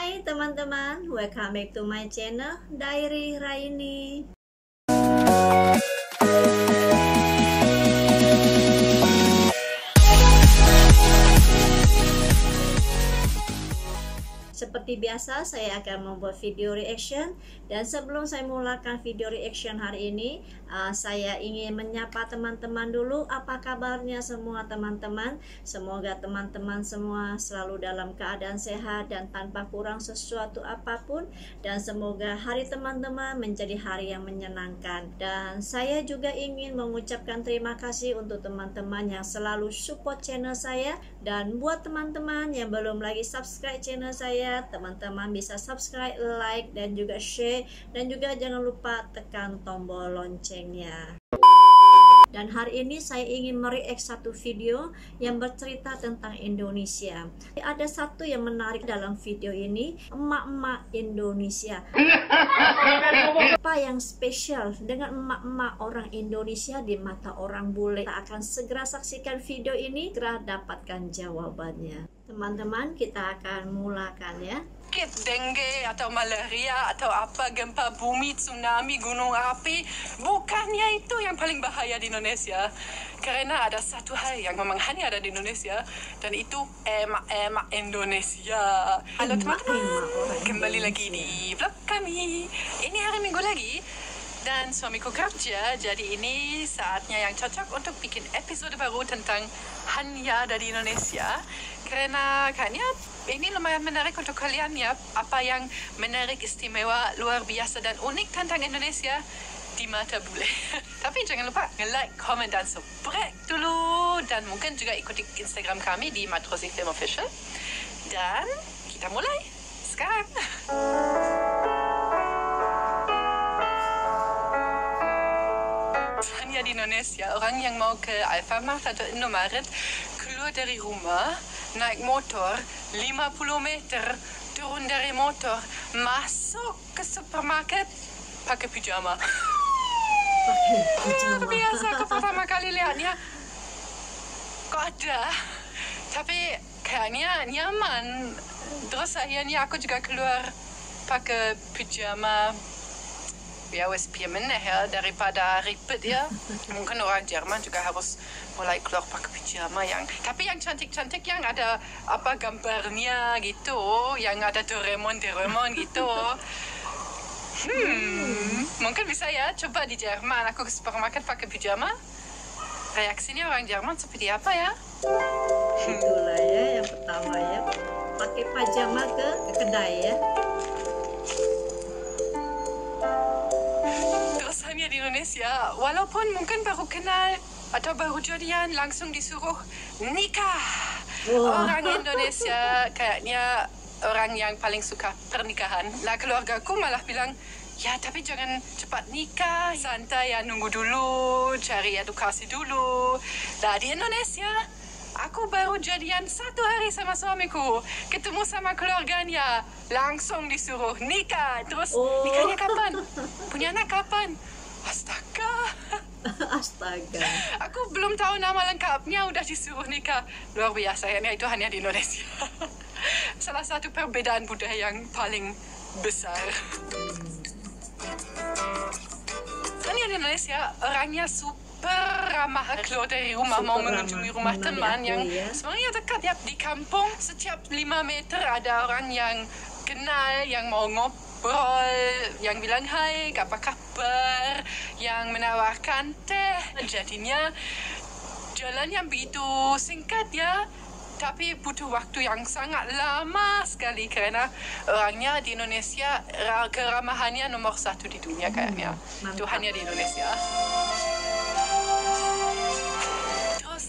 Hai teman-teman, welcome back to my channel Diary Raini. Seperti biasa, saya akan membuat video reaction. Dan sebelum saya mulakan video reaction hari ini, saya ingin menyapa teman-teman dulu. Apa kabarnya semua teman-teman? Semoga teman-teman semua selalu dalam keadaan sehat dan tanpa kurang sesuatu apapun. Dan semoga hari teman-teman menjadi hari yang menyenangkan. Dan saya juga ingin mengucapkan terima kasih untuk teman-teman yang selalu support channel saya. Dan buat teman-teman yang belum lagi subscribe channel saya, teman-teman bisa subscribe, like, dan juga share, dan juga jangan lupa tekan tombol loncengnya. Dan hari ini saya ingin mereact satu video yang bercerita tentang Indonesia. Ada satu yang menarik dalam video ini, emak-emak Indonesia. Apa yang spesial dengan emak-emak orang Indonesia di mata orang bule? Kita akan segera saksikan video ini, segera dapatkan jawabannya. Teman-teman, kita akan mulakan ya. Dengue atau malaria atau apa, gempa bumi, tsunami, gunung api, bukannya itu yang paling bahaya di Indonesia. Karena ada satu hal yang memang hanya ada di Indonesia, dan itu emak-emak Indonesia. Halo teman-teman, kembali lagi di vlog kami. Ini hari Minggu lagi dan suamiku kerja, jadi ini saatnya yang cocok untuk bikin episode baru tentang hanya dari Indonesia. Karena kayaknya ini lumayan menarik untuk kalian ya, apa yang menarik, istimewa, luar biasa dan unik tentang Indonesia di mata bule. Tapi jangan lupa like, comment, dan subscribe dulu, dan mungkin juga ikuti Instagram kami di Matrosi Film Official. Dan kita mulai sekarang. Hanya di Indonesia, orang yang mau ke Alfamart atau Indomaret keluar dari rumah, naik motor 50 meter, turun dari motor, masuk ke supermarket pakai pijama. Luar biasa, aku pertama kali lihatnya kok ada, tapi kayaknya nyaman. Terus akhirnya aku juga keluar pakai pijama. Ya wes piameneh ya, daripada ribet ya. Mungkin orang Jerman juga harus mulai keluar pakai pijama tapi yang cantik-cantik, yang ada apa gambarnya gitu, yang ada Doraemon gitu. Mungkin bisa ya coba di Jerman aku ke supermarket pakai pijama. Reaksinya orang Jerman seperti apa ya? Itulah ya yang pertama ya, pakai pajama ke kedai ya. Di Indonesia, walaupun mungkin baru kenal atau baru jadian, langsung disuruh nikah. Orang Indonesia kayaknya orang yang paling suka pernikahan. Lah keluargaku malah bilang, ya tapi jangan cepat nikah, santai ya, nunggu dulu, cari edukasi dulu. Lah di Indonesia, aku baru jadian 1 hari sama suamiku, ketemu sama keluarganya, langsung disuruh nikah. Terus nikahnya kapan? Punya anak kapan? Astaga. Astaga. Aku belum tahu nama lengkapnya udah disuruh nikah. Luar biasa ya, itu hanya di Indonesia. Salah satu perbedaan budaya yang paling besar. Hanya di Indonesia orangnya super ramah, keluar dari rumah mau mengunjungi rumah teman yang sebenarnya dekat ya. Di kampung setiap 5 meter ada orang yang kenal, yang mau ngobrol, yang bilang hai, apa kabar, yang menawarkan teh. Jadinya jalan yang begitu singkat ya, tapi butuh waktu yang sangat lama sekali karena orangnya di Indonesia keramahannya nomor 1 di dunia kayaknya. Itu hanya di Indonesia.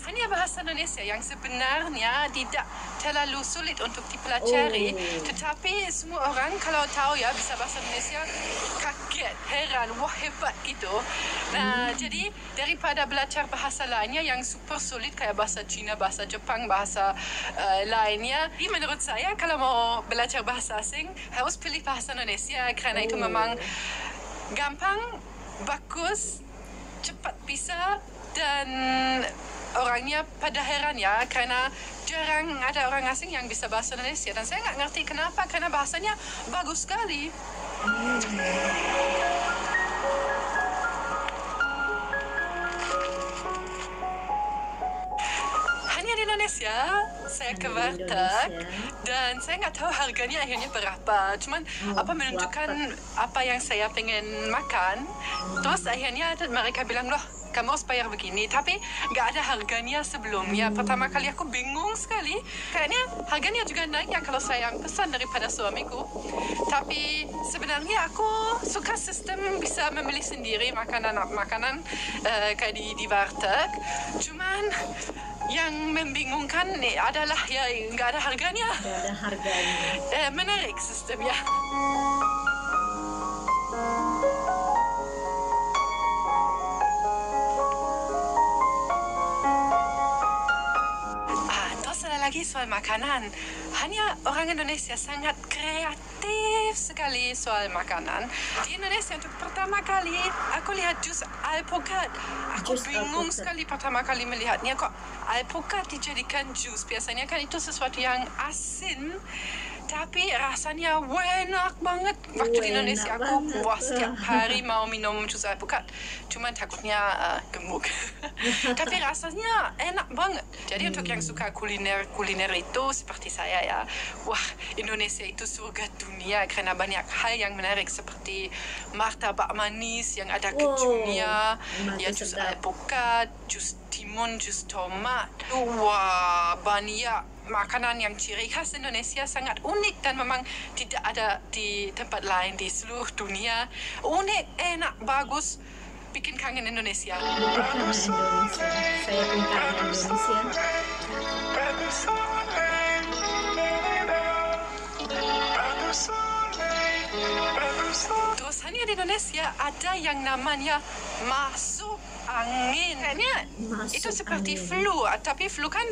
Hanya bahasa Indonesia yang sebenarnya tidak terlalu sulit untuk dipelajari, tetapi semua orang kalau tahu ya bisa bahasa Indonesia kaget, heran, wah hebat gitu. Nah, jadi daripada belajar bahasa lainnya yang super sulit kayak bahasa Cina, bahasa Jepang, bahasa lainnya, menurut saya kalau mau belajar bahasa asing harus pilih bahasa Indonesia karena itu memang gampang, bagus, cepat bisa, dan orangnya pada heran ya, karena jarang ada orang asing yang bisa bahasa Indonesia. Dan saya nggak ngerti kenapa, karena bahasanya bagus sekali. Hanya di Indonesia, saya ke warteg dan saya nggak tahu harganya akhirnya berapa. Cuman apa menunjukkan apa yang saya pengen makan. Terus akhirnya mereka bilang, loh, kamu harus bayar begini. Tapi nggak ada harganya sebelumnya. Pertama kali aku bingung sekali. Kayaknya harganya juga naik ya kalau saya yang pesan daripada suamiku. Tapi sebenarnya aku suka sistem bisa memilih sendiri makanan kayak di warteg. Cuman yang membingungkan adalah ya nggak ada harganya. Nggak ada harganya. Menarik sistemnya. Terus ada lagi soal makanan. Hanya orang Indonesia sangat kreatif sekali soal makanan. Di Indonesia untuk pertama kali aku lihat jus alpukat. Aku bingung sekali pertama kali melihatnya, kok alpukat dijadikan jus. Biasanya kan itu sesuatu yang asin, tapi rasanya enak banget. Waktu di Indonesia aku setiap hari mau minum jus alpukat. Cuman takutnya gemuk. Tapi rasanya enak banget. Jadi untuk yang suka kuliner itu seperti saya ya, wah, Indonesia itu surga dunia karena banyak hal yang menarik seperti martabak manis yang ada kejunya, ya jus alpukat, jus timun, jus tomat. Wah, banyak makanan yang ciri khas Indonesia, sangat unik dan memang tidak ada di tempat lain di seluruh dunia. Unik, enak, bagus, bikin kangen Indonesia. Kangen Indonesia. Saya pun kangen Indonesia. Terus hanya di Indonesia ada yang namanya masuk angin. Kayaknya itu seperti flu, tapi flu kan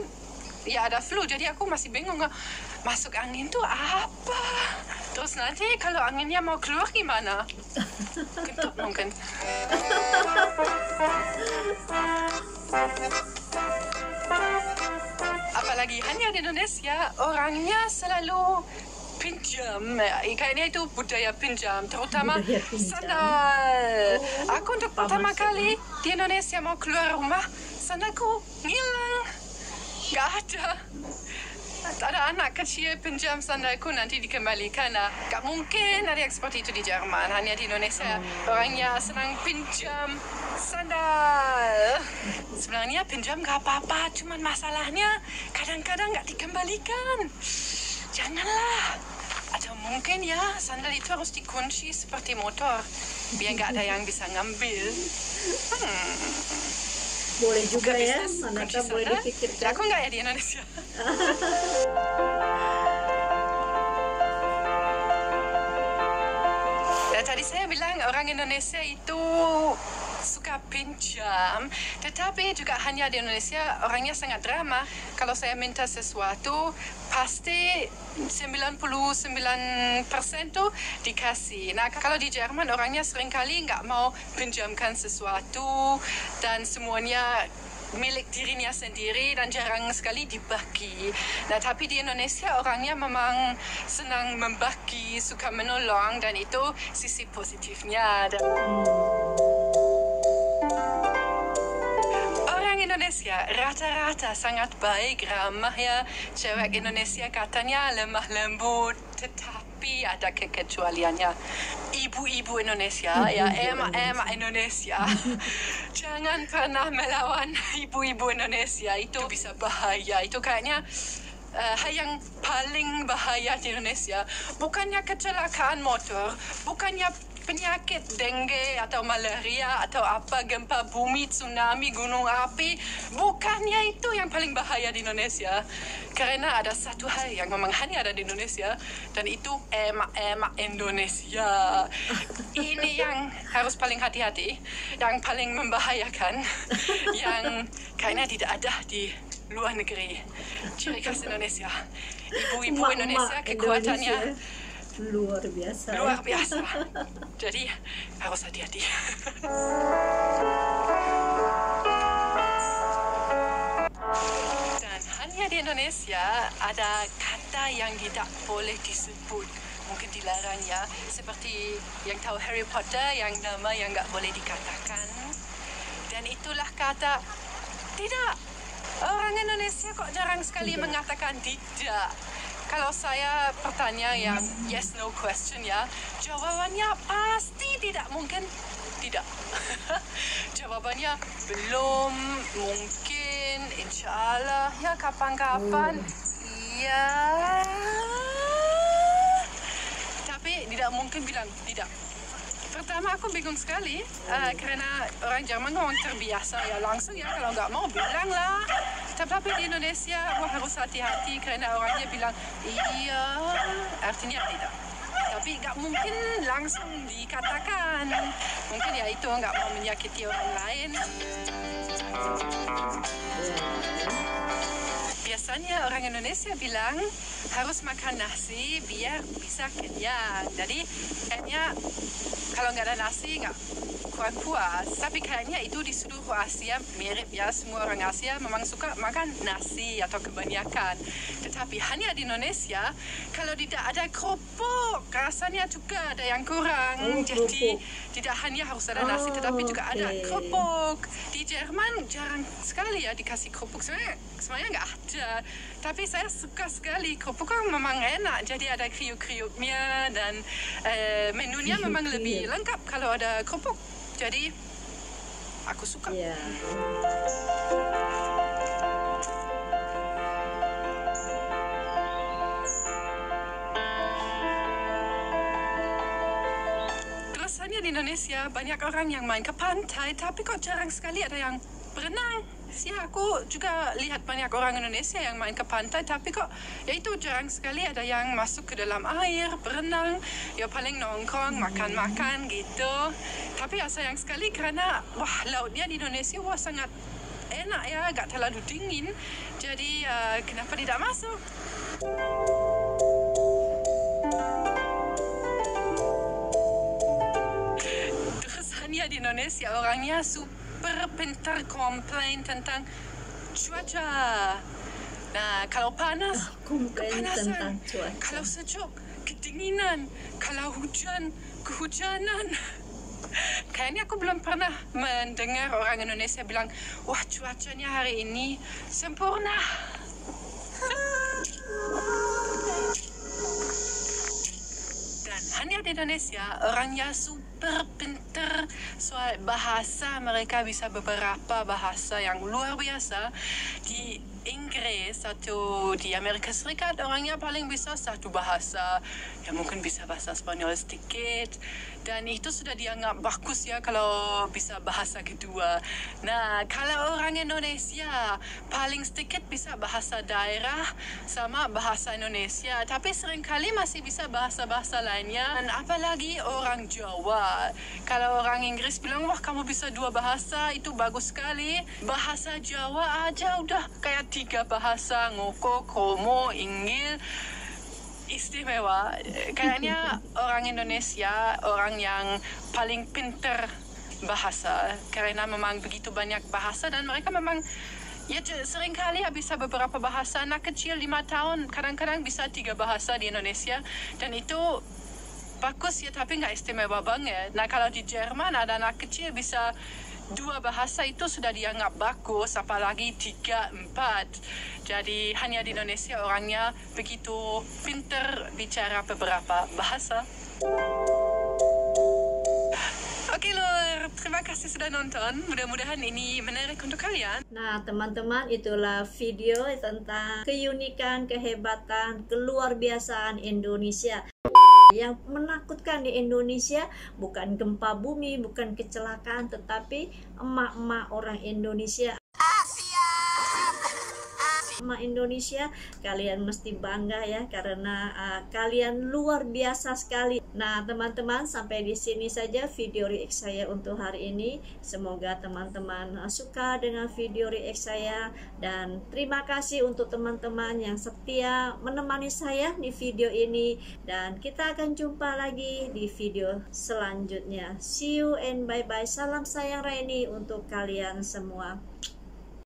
ya ada flu, jadi aku masih bingung masuk angin tuh apa. Terus nanti kalau anginnya mau keluar gimana? Kentut mungkin. Apalagi hanya di Indonesia orangnya selalu pinjam. Kayaknya itu budaya pinjam, terutama sandal. Aku untuk pertama kali di Indonesia mau keluar rumah, sandalku hilang. Nggak ada. Ada anak kecil pinjam sandalku, nanti dikembalikan. Nggak mungkin ada yang seperti itu di Jerman. Hanya di Indonesia orangnya senang pinjam sandal. Sebenarnya pinjam nggak apa-apa, cuman masalahnya kadang-kadang nggak dikembalikan. Janganlah. Atau mungkin ya sandal itu harus dikunci seperti motor, biar nggak ada yang bisa ngambil. Boleh juga ya, bisnis manakah boleh dipikirkan. Aku nggak ya di Indonesia. Dan tadi saya bilang orang Indonesia itu suka pinjam, tetapi juga hanya di Indonesia orangnya sangat ramah. Kalau saya minta sesuatu, pasti 99% tuh dikasih. Nah, kalau di Jerman orangnya seringkali nggak mau pinjamkan sesuatu dan semuanya milik dirinya sendiri dan jarang sekali dibagi. Nah, tapi di Indonesia orangnya memang senang membagi, suka menolong, dan itu sisi positifnya. Orang Indonesia rata-rata sangat baik, ramah ya. Cewek Indonesia katanya lemah lembut, tetapi ada kekecualiannya. Ibu-ibu Indonesia, ya emak-emak Indonesia, jangan pernah melawan ibu-ibu Indonesia. Itu bisa bahaya. Itu kayaknya hal yang paling bahaya di Indonesia. Bukannya kecelakaan motor, bukannya penyakit dengue atau malaria atau apa, gempa bumi, tsunami, gunung api. Bukannya itu yang paling bahaya di Indonesia. Karena ada satu hal yang memang hanya ada di Indonesia, dan itu emak-emak Indonesia. Ini yang harus paling hati-hati, yang paling membahayakan, yang kayaknya tidak ada di luar negeri. Ciri khas Indonesia. Ibu-ibu Indonesia kekuatannya luar biasa. Luar biasa. Jadi harus hati-hati. Dan hanya di Indonesia ada kata yang tidak boleh disebut. Mungkin dilarang ya. Seperti yang tahu Harry Potter, yang nama yang nggak boleh dikatakan. Dan itulah kata tidak. Orang Indonesia kok jarang sekali mengatakan tidak. Kalau saya bertanya yang yes no question ya, jawabannya pasti tidak, mungkin tidak. Jawabannya belum, mungkin, insya Allah, ya kapan-kapan, iya. Tapi tidak mungkin bilang tidak. Pertama aku bingung sekali karena orang Jerman ngomong terbiasa ya langsung ya, kalau nggak mau bilang lah. Tapi di Indonesia harus hati-hati karena orangnya bilang iya, artinya tidak. Tapi nggak mungkin langsung dikatakan. Mungkin ya itu nggak mau menyakiti orang lain. Biasanya orang Indonesia bilang harus makan nasi biar bisa kenyang. Jadi kayaknya kalau nggak ada nasi nggak kurang puas. Tapi kayaknya itu di seluruh Asia mirip ya. Semua orang Asia memang suka makan nasi atau kebanyakan. Tetapi hanya di Indonesia kalau tidak ada kerupuk rasanya juga ada yang kurang. Jadi tidak hanya harus ada nasi tetapi juga ada kerupuk. Di Jerman jarang sekali ya dikasih kerupuk. Sebenarnya nggak ada. Tapi saya suka sekali kerupuk kan memang enak. Jadi ada kriuk-kriuknya dan menunya memang lebih lengkap kalau ada kerupuk. Jadi aku suka. Terus hanya di Indonesia banyak orang yang main ke pantai, tapi kok jarang sekali ada yang berenang. Ya, aku juga lihat banyak orang Indonesia yang main ke pantai, tapi kok ya itu jarang sekali ada yang masuk ke dalam air, berenang. Ya paling nongkrong, makan-makan gitu. Tapi ya sayang sekali karena lautnya di Indonesia sangat enak ya, gak terlalu dingin. Jadi kenapa tidak masuk? Terus hanya di Indonesia orangnya super pintar komplain tentang cuaca. Nah, kalau panas, kepanasan. Kalau sejuk, kedinginan. Kalau hujan, kehujanan. Kayaknya aku belum pernah mendengar orang Indonesia bilang, wah cuacanya hari ini sempurna. Dan hanya di Indonesia orangnya super pintar soal bahasa. Mereka bisa beberapa bahasa yang luar biasa. Di Inggris atau di Amerika Serikat orangnya paling bisa satu bahasa, ya mungkin bisa bahasa Spanyol sedikit, dan itu sudah dianggap bagus ya kalau bisa bahasa kedua. Nah, kalau orang Indonesia paling sedikit bisa bahasa daerah sama bahasa Indonesia, tapi seringkali masih bisa bahasa-bahasa lainnya. Dan apalagi orang Jawa, kalau orang Inggris bilang, wah kamu bisa 2 bahasa, itu bagus sekali. Bahasa Jawa aja udah kayak 3 bahasa, ngoko, kromo, inggil, istimewa. Kayaknya orang Indonesia orang yang paling pintar bahasa karena memang begitu banyak bahasa dan mereka memang ya seringkali bisa beberapa bahasa. Anak kecil 5 tahun kadang-kadang bisa 3 bahasa di Indonesia dan itu bagus ya, tapi nggak istimewa banget. Nah, kalau di Jerman ada anak kecil bisa 2 bahasa itu sudah dianggap bagus, apalagi 3, 4. Jadi hanya di Indonesia orangnya begitu pintar bicara beberapa bahasa. Oke Lur, terima kasih sudah nonton. Mudah-mudahan ini menarik untuk kalian. Nah teman-teman, itulah video tentang keunikan, kehebatan, keluarbiasaan Indonesia. Yang menakutkan di Indonesia bukan gempa bumi, bukan kecelakaan, tetapi emak-emak orang Indonesia. Emak Indonesia, kalian mesti bangga ya karena kalian luar biasa sekali. Nah teman-teman, sampai di sini saja video react saya untuk hari ini. Semoga teman-teman suka dengan video react saya, dan terima kasih untuk teman-teman yang setia menemani saya di video ini, dan kita akan jumpa lagi di video selanjutnya. See you and bye bye. Salam sayang Raini untuk kalian semua.